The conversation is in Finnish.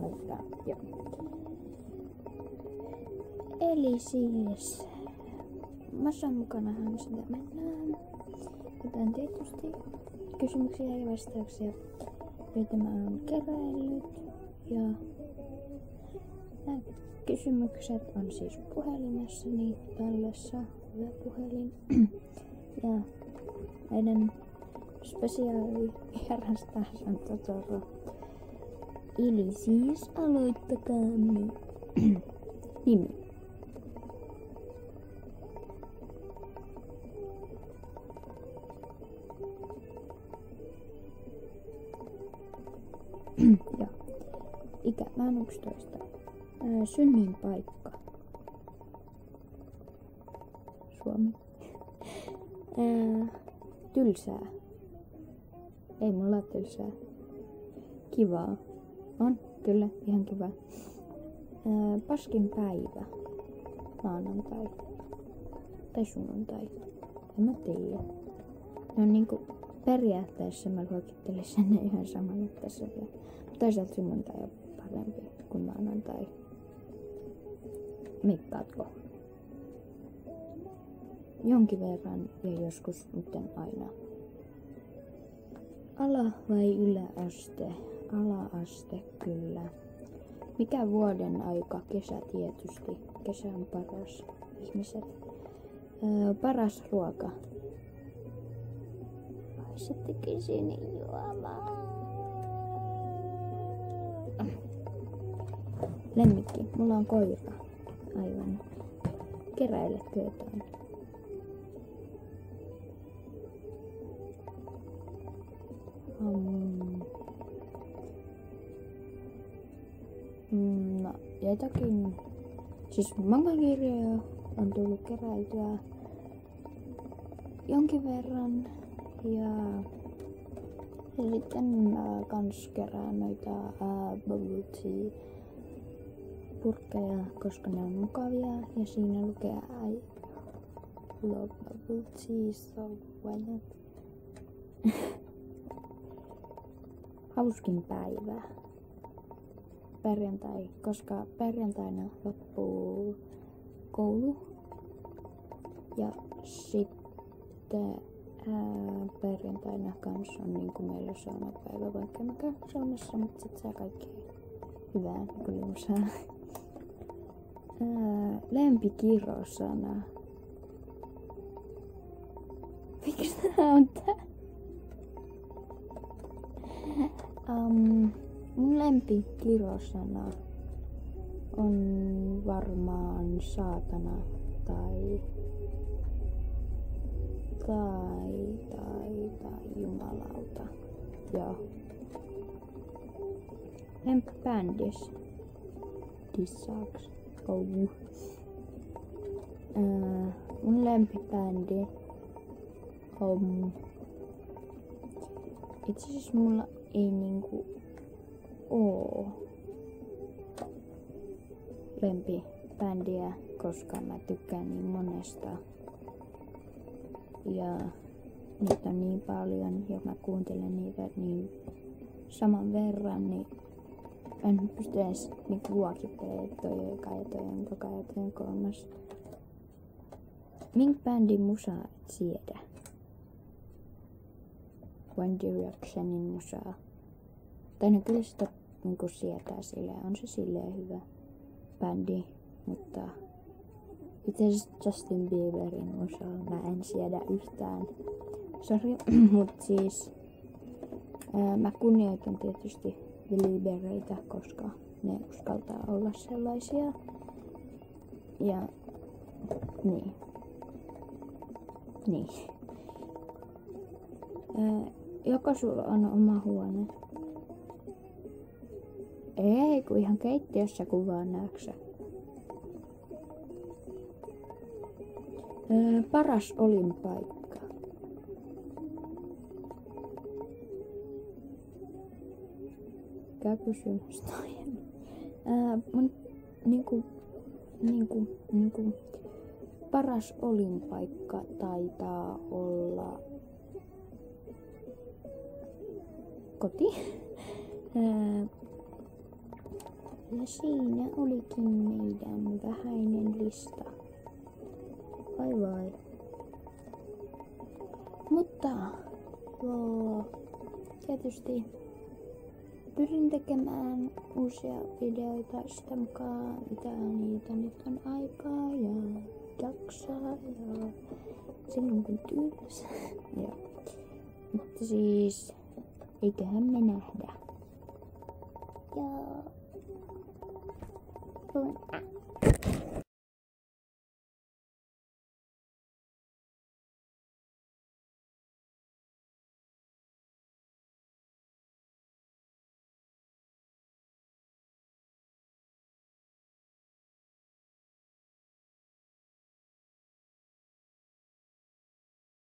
aloittaa. Joo. Eli siis massan mukanahan sitä mennään. Joten tietysti kysymyksiä ja vastauksia, joita mä oon keräillyt. Ja nämä kysymykset on siis puhelimessani tallessa, hyvä puhelin. Ja meidän spesiaalivieras taas on Totoro. Eli siis aloittakaamme. Nimi. Joo. Ikä. Mä oon 11. Synnyinpaikka. Suomi. Tylsää. Ei mulla ole tylsää. Kivaa. On, kyllä, ihan kiva. Paskin päivä. Maanantai. Tai sunnuntai. En mä tiedä. Ne on niinku periaatteessa mä luokittelisin ne ihan samalla tässä vielä. Toisaalta sunnuntai on parempi kuin maanantai. Mittaatko? Jonkin verran ja joskus, mutta aina. Ala- vai yläaste? Ala-aste, kyllä. Mikä vuoden aika? Kesä tietysti. Kesä on paras. Ihmiset. Paras ruoka. Sitten kysyn juomaan. Lemmikki. Mulla on koira. Aivan. Keräiletkö jotain? No, jotakin. Siis mangakirjoja on tullut keräiltyä jonkin verran. Ja sitten kans kerään noita bubble tea purkkeja, koska ne on mukavia. Ja siinä lukee I love bubble tea, so why not? Hauskin päivä. Perjantai, koska perjantaina loppuu koulu. Ja sitten perjantaina kanssa on niinku meillä saunapäivä, vaikka mä käyn saunassa, mutta sit saa kaikkea hyvää liusaa. Lempikirosana. Miksi tää on tää? Mun lempikirosana on varmaan saatana tai jumalauta. Joo. Lemppibändis. Dissaaks. Mun lempibändi on... Itse asiassa mulla ei niinku oo lempibändiä, koska mä tykkään niin monesta. Ja niitä on niin paljon ja mä kuuntelen niitä niin saman verran, niin en pysty edes niinku luokittelemaan, että toi on eka ja toi on toka ja toi on kolmas. Minkä bändin musaa et siedä? One Directionin musaa. Tai no kyllä sitä niinku sietää silleen, on se silleen hyvä bändi, mutta itse asiassa Justin Bieberin musaa mä en siedä yhtään. Sori, mut siis mä kunnioitan tietysti Beliebereitä, koska ne uskaltaa olla sellaisia. Ja niin. Joko sulla on oma huone? Ei, kun ihan keittiössä kuvaa näksä. Paras olinpaikka. Mikä kysymys toi? Mun niinku paras olinpaikka taitaa olla koti. Ja siinä olikin meidän vähäinen lista. Vai. Mutta tietysti pyrin tekemään uusia videoita sitä mukaan, mitä niitä nyt on aikaa ja jaksaa ja silloin kun tylsä. Mutta siis, eiköhän me nähdä. Ja